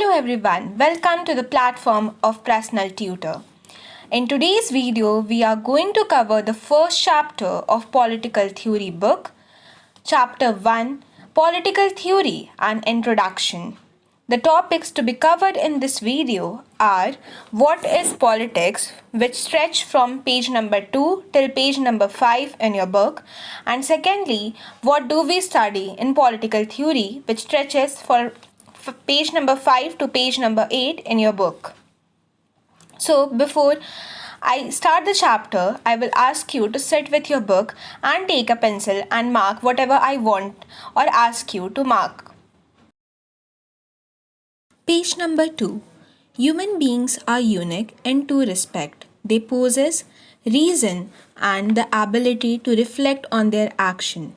Hello everyone, welcome to the platform of Personal Tutor. In today's video, we are going to cover the first chapter of Political Theory book, Chapter 1, Political Theory and Introduction. The topics to be covered in this video are what is politics, which stretch from page number 2 till page number 5 in your book, and secondly, what do we study in political theory, which stretches for page number 5 to page number 8 in your book. So before I start the chapter, I will ask you to sit with your book and take a pencil and mark whatever I want or ask you to mark. Page number 2. Human beings are unique in two respects. They possess reason and the ability to reflect on their action.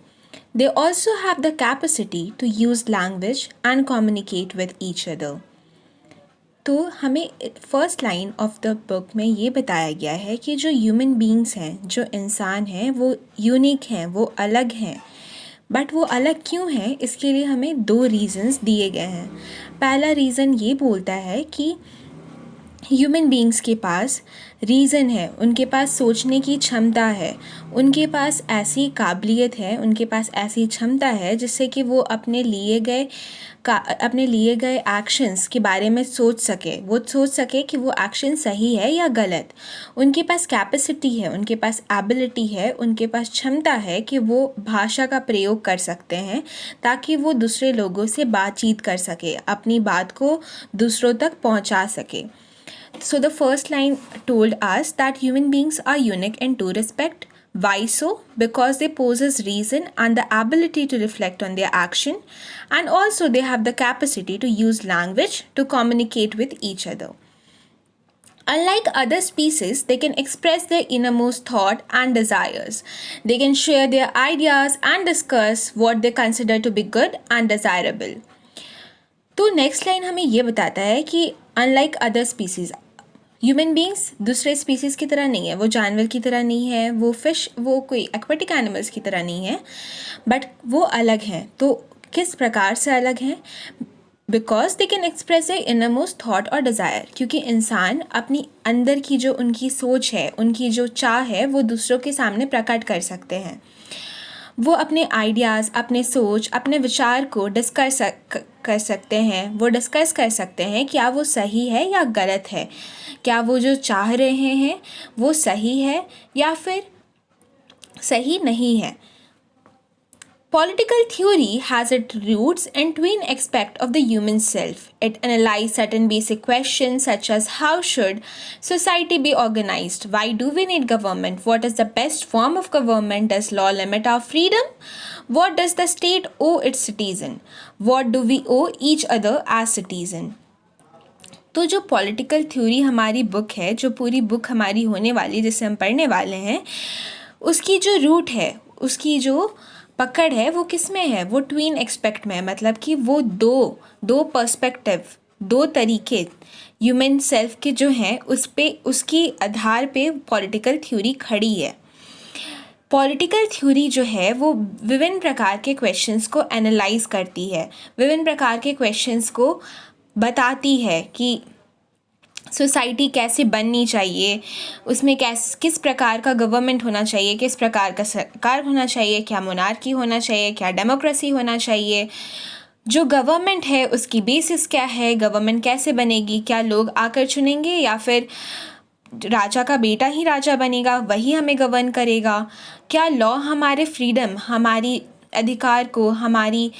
They also have the capacity to use language and communicate with each other. तो हमें first line of the book में ये बताया गया है कि जो human beings हैं, जो इंसान हैं, वो यूनिक हैं, वो अलग हैं. बट वो अलग क्यों हैं, इसके लिए हमें दो रीज़न्स दिए गए हैं. पहला रीज़न ये बोलता है कि ह्यूमन बींग्स के पास रीज़न है, उनके पास सोचने की क्षमता है, उनके पास ऐसी काबिलियत है, उनके पास ऐसी क्षमता है जिससे कि वो अपने लिए गए एक्शंस के बारे में सोच सके कि वो एक्शन सही है या गलत. उनके पास कैपेसिटी है, उनके पास एबिलिटी है, उनके पास क्षमता है कि वो भाषा का प्रयोग कर सकते हैं ताकि वो दूसरे लोगों से बातचीत कर सके, अपनी बात को दूसरों तक पहुंचा सके. So the first line told us that human beings are unique in two respects. Why so? Because they possess reason and the ability to reflect on their action, and also they have the capacity to use language to communicate with each other. Unlike other species, they can express their innermost thought and desires. They can share their ideas and discuss what they consider to be good and desirable. तो next line हमें ये बताता है कि unlike other species, human beings दूसरे species की तरह नहीं है, वो जानवर की तरह नहीं है, वो फिश, वो कोई एक्वेटिक एनिमल्स की तरह नहीं है, बट वो अलग हैं. तो किस प्रकार से अलग हैं? Because they can express A innermost thought और डिज़ायर. क्योंकि इंसान अपनी अंदर की जो उनकी सोच है, उनकी जो चाह है, वो दूसरों के सामने प्रकट कर सकते हैं. वो अपने आइडियाज़, अपने सोच, अपने विचार को डिस्कस कर सकते हैं. वो डिस्कस कर सकते हैं क्या वो सही है या गलत है, क्या वो जो चाह रहे हैं वो सही है या फिर सही नहीं है. Political theory has its roots in twin aspects of the human self. It analyzes certain basic questions such as how should society be organized? Why do we need government? What is the best form of government? Does law limit our freedom? What does the state owe its citizen? What do we owe each other as citizen? तो जो political theory हमारी book है, जो पूरी book हमारी होने वाली, जिसे हम पढ़ने वाले हैं, उसकी जो रूट है, उसकी जो पकड़ है, वो किस में है? वो ट्विन एक्सपेक्ट में है. मतलब कि वो दो पर्सपेक्टिव, दो तरीके ह्यूमन सेल्फ के जो हैं, उसकी आधार पे पॉलिटिकल थ्योरी खड़ी है. पॉलिटिकल थ्योरी जो है वो विभिन्न प्रकार के क्वेश्चंस को एनालाइज करती है, विभिन्न प्रकार के क्वेश्चंस को बताती है कि सोसाइटी कैसे बननी चाहिए, उसमें किस प्रकार का गवर्नमेंट होना चाहिए, किस प्रकार का सरकार होना चाहिए, क्या मोनार्की होना चाहिए, क्या डेमोक्रेसी होना चाहिए, जो गवर्नमेंट है उसकी बेसिस क्या है, गवर्नमेंट कैसे बनेगी, क्या लोग आकर चुनेंगे या फिर राजा का बेटा ही राजा बनेगा, वही हमें गवर्न करेगा, क्या लॉ हमारे फ्रीडम, हमारी अधिकार को, हमारी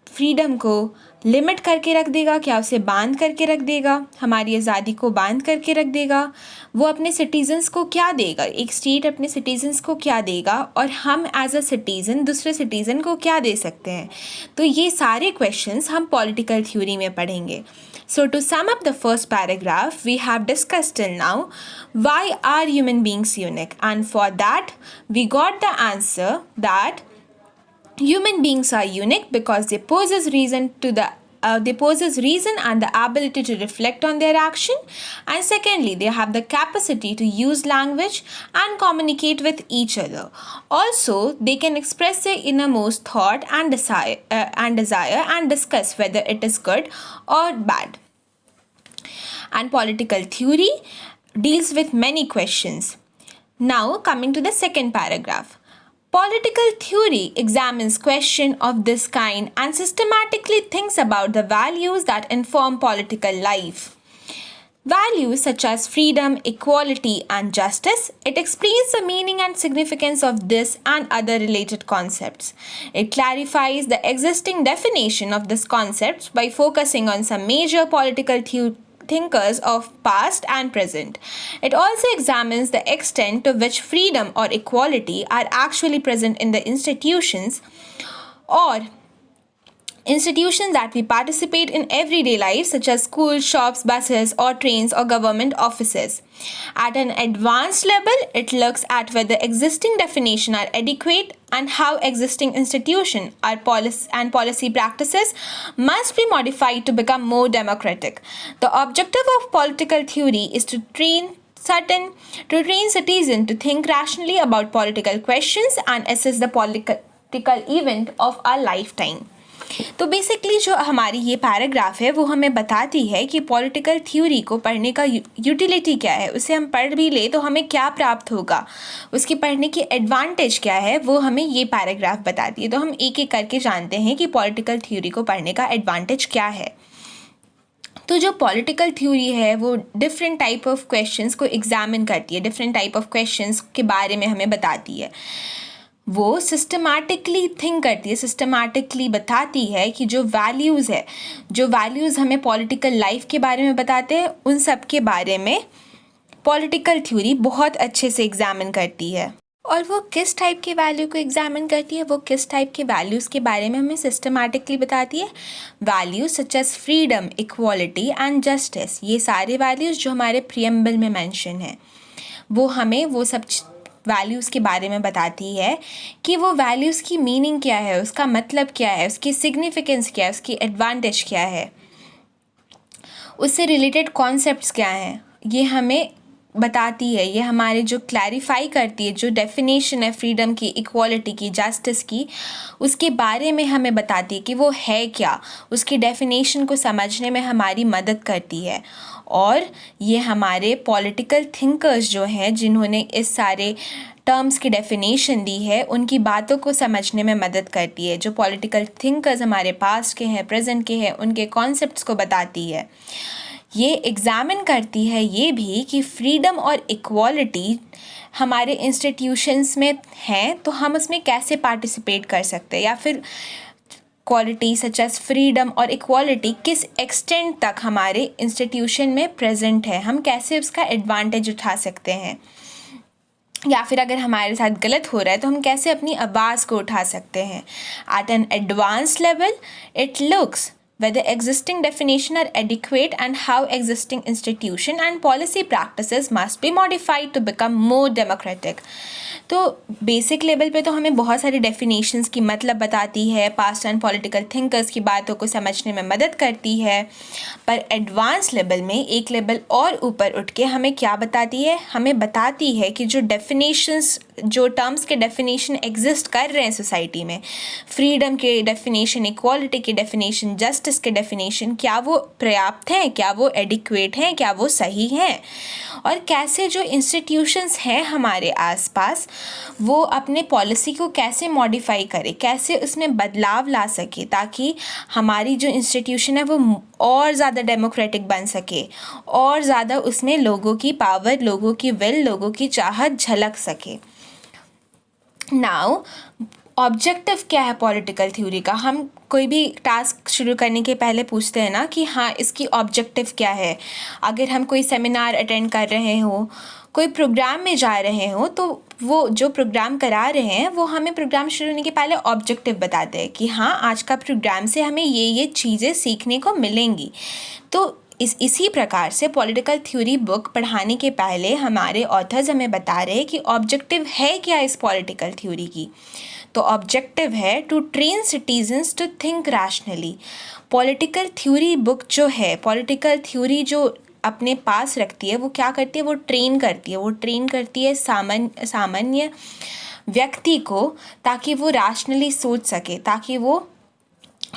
फ्रीडम को लिमिट करके रख देगा, क्या उसे बांध करके रख देगा, हमारी आज़ादी को बांध करके रख देगा, वो अपने सिटीजन्स को क्या देगा, एक स्टेट अपने सिटीजन्स को क्या देगा और हम एज अ सिटीज़न दूसरे सिटीज़न को क्या दे सकते हैं. तो ये सारे क्वेश्चंस हम पॉलिटिकल थ्योरी में पढ़ेंगे. So to sum up the first paragraph, we have discussed till now why are human beings unique, and for that we got the answer that human beings are unique because they possess reason to the they possess reason and the ability to reflect on their action. And secondly, they have the capacity to use language and communicate with each other. Also, they can express their innermost thought and desire and discuss whether it is good or bad. And political theory deals with many questions. Now, coming to the second paragraph. Political theory examines questions of this kind and systematically thinks about the values that inform political life. Values such as freedom, equality, and justice. It explains the meaning and significance of this and other related concepts. It clarifies the existing definition of these concepts by focusing on some major political thinkers of past and present. It also examines the extent to which freedom or equality are actually present in the institutions that we participate in everyday life, such as schools, shops, buses, or trains, or government offices. At an advanced level, it looks at whether existing definitions are adequate and how existing institutions and policy practices must be modified to become more democratic. The objective of political theory is to train citizens to think rationally about political questions and assess the political event of our lifetime. तो basically जो हमारी ये paragraph है वो हमें बताती है कि पॉलिटिकल थ्योरी को पढ़ने का यूटिलिटी क्या है, उसे हम पढ़ भी ले तो हमें क्या प्राप्त होगा, उसकी पढ़ने की एडवांटेज क्या है, वो हमें ये पैराग्राफ बताती है. तो हम एक एक करके जानते हैं कि पॉलिटिकल थ्योरी को पढ़ने का एडवांटेज क्या है. तो जो पॉलिटिकल थ्योरी है वो डिफरेंट टाइप ऑफ क्वेश्चंस को एग्जामिन करती है, डिफरेंट टाइप ऑफ क्वेश्चंस के बारे में हमें बताती है. वो सिस्टमैटिकली थिंक करती है, सिस्टमैटिकली बताती है कि जो वैल्यूज़ हमें पॉलिटिकल लाइफ के बारे में बताते हैं, उन सब के बारे में पॉलिटिकल थ्योरी बहुत अच्छे से एग्जामिन करती है. और वो किस टाइप के वैल्यू को एग्जामिन करती है, वो किस टाइप के वैल्यूज़ के बारे में हमें सिस्टमैटिकली बताती है. Values such as freedom, equality and justice, ये सारे वैल्यूज़ जो हमारे प्रीएम्बल में मेंशन है, वो हमें वो सब वैल्यूज़ के बारे में बताती है कि वो वैल्यूज़ की मीनिंग क्या है, उसका मतलब क्या है, उसकी सिग्निफिकेंस क्या है, उसकी एडवांटेज क्या है, उससे रिलेटेड कॉन्सेप्ट्स क्या हैं, ये हमें बताती है. ये हमारे जो क्लैरिफाई करती है, जो डेफिनेशन है फ्रीडम की, इक्वालिटी की, जस्टिस की, उसके बारे में हमें बताती है कि वो है क्या, उसकी डेफिनेशन को समझने में हमारी मदद करती है. और ये हमारे पॉलिटिकल थिंकर्स जो हैं, जिन्होंने इस सारे टर्म्स की डेफिनेशन दी है, उनकी बातों को समझने में मदद करती है. जो पॉलिटिकल थिंकर्स हमारे पास्ट के हैं, प्रेजेंट के हैं, उनके कॉन्सेप्ट्स को बताती है. ये एग्ज़ामिन करती है ये भी कि फ्रीडम और इक्वालिटी हमारे इंस्टीट्यूशंस में हैं, तो हम उसमें कैसे पार्टिसिपेट कर सकते हैं, या फिर क्वालिटी सच एज फ्रीडम और इक्वालिटी किस एक्सटेंट तक हमारे इंस्टीट्यूशन में प्रेजेंट है, हम कैसे उसका एडवांटेज उठा सकते हैं, या फिर अगर हमारे साथ गलत हो रहा है तो हम कैसे अपनी आवाज़ को उठा सकते हैं. At an advance level it looks whether existing definitions are adequate and how existing institution and policy practices must be modified to become more democratic. तो बेसिक लेवल पे तो हमें बहुत सारी डेफिनेशंस की मतलब बताती है, पास्ट एंड पॉलिटिकल थिंकर्स की बातों को समझने में मदद करती है. पर एडवांस लेवल में एक लेवल और ऊपर उठ के हमें क्या बताती है, हमें बताती है कि जो डेफिनेशंस, जो टर्म्स के डेफिनेशन एग्जिस्ट कर रहे हैं सोसाइटी में, फ्रीडम के डेफिनेशन, इक्वालिटी के डेफिनेशन, जस्टिस के डेफिनेशन, क्या वो पर्याप्त हैं, क्या वो एडिक्वेट हैं, क्या वो सही हैं, और कैसे जो इंस्टीट्यूशंस हैं हमारे आसपास वो अपने पॉलिसी को कैसे मॉडिफाई करे, कैसे उसमें बदलाव ला सके, ताकि हमारी जो इंस्टीट्यूशन है वो और ज़्यादा डेमोक्रेटिक बन सके, और ज़्यादा उसमें लोगों की पावर, लोगों की विल, लोगों की चाहत झलक सके. नाउ ऑब्जेक्टिव क्या है पॉलिटिकल थ्योरी का. हम कोई भी टास्क शुरू करने के पहले पूछते हैं ना कि हाँ इसकी ऑब्जेक्टिव क्या है. अगर हम कोई सेमिनार अटेंड कर रहे हो, कोई प्रोग्राम में जा रहे हो, तो वो जो प्रोग्राम करा रहे हैं वो हमें प्रोग्राम शुरू होने के पहले ऑब्जेक्टिव बताते हैं कि हाँ आज का प्रोग्राम से हमें ये चीज़ें सीखने को मिलेंगी. तो इसी प्रकार से पॉलिटिकल थ्योरी बुक पढ़ाने के पहले हमारे ऑथर्स हमें बता रहे हैं कि ऑब्जेक्टिव है क्या इस पॉलिटिकल थ्योरी की. तो ऑब्जेक्टिव है to train citizens to think rationally. Political theory book जो है, पॉलिटिकल थ्योरी जो अपने पास रखती है वो क्या करती है, वो ट्रेन करती है सामान्य व्यक्ति को, ताकि वो रैशनली सोच सके, ताकि वो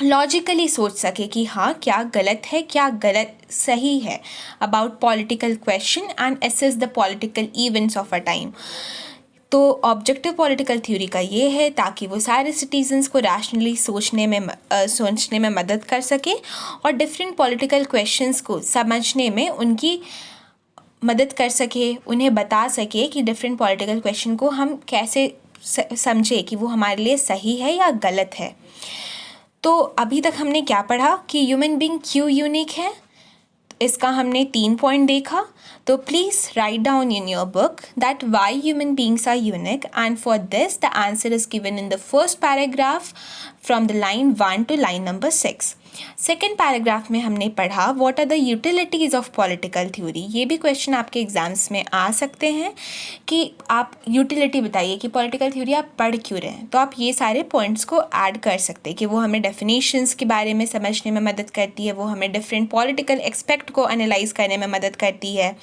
लॉजिकली सोच सके कि हाँ क्या गलत है, क्या गलत सही है about political question and assess the political events of a time. तो ऑब्जेक्टिव पॉलिटिकल थ्योरी का ये है ताकि वो सारे सिटीजन्स को रैशनली सोचने में मदद कर सके और डिफरेंट पॉलिटिकल क्वेश्चंस को समझने में उनकी मदद कर सके, उन्हें बता सके कि डिफरेंट पॉलिटिकल क्वेश्चन को हम कैसे समझे कि वो हमारे लिए सही है या गलत है। तो अभी तक हमने क्या पढ़ा कि ह्यूमन बीइंग क्यों यूनिक है, इसका हमने 3 पॉइंट देखा। तो please write down in your book that why human beings are unique, and for this the answer is given in the first paragraph from the line 1 to line number 6। Second paragraph में हमने पढ़ा what are the utilities of political theory. ये भी question आपके exams में आ सकते हैं कि आप यूटिलिटी बताइए कि पॉलिटिकल थ्योरी आप पढ़ क्यों रहे हैं। तो आप ये सारे पॉइंट्स को ऐड कर सकते हैं कि वो हमें डेफिनेशंस के बारे में समझने में मदद करती है, वो हमें डिफरेंट पॉलिटिकल एस्पेक्ट को एनालाइज करने में मदद करती है,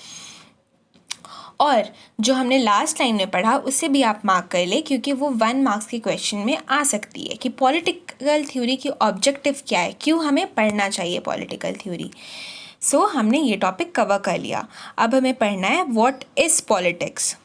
और जो हमने लास्ट लाइन में पढ़ा उससे भी आप मार्क कर ले क्योंकि वो 1 मार्क्स के क्वेश्चन में आ सकती है कि पॉलिटिकल थ्योरी की ऑब्जेक्टिव क्या है, क्यों हमें पढ़ना चाहिए पॉलिटिकल थ्योरी। सो हमने ये टॉपिक कवर कर लिया। अब हमें पढ़ना है व्हाट इज़ पॉलिटिक्स।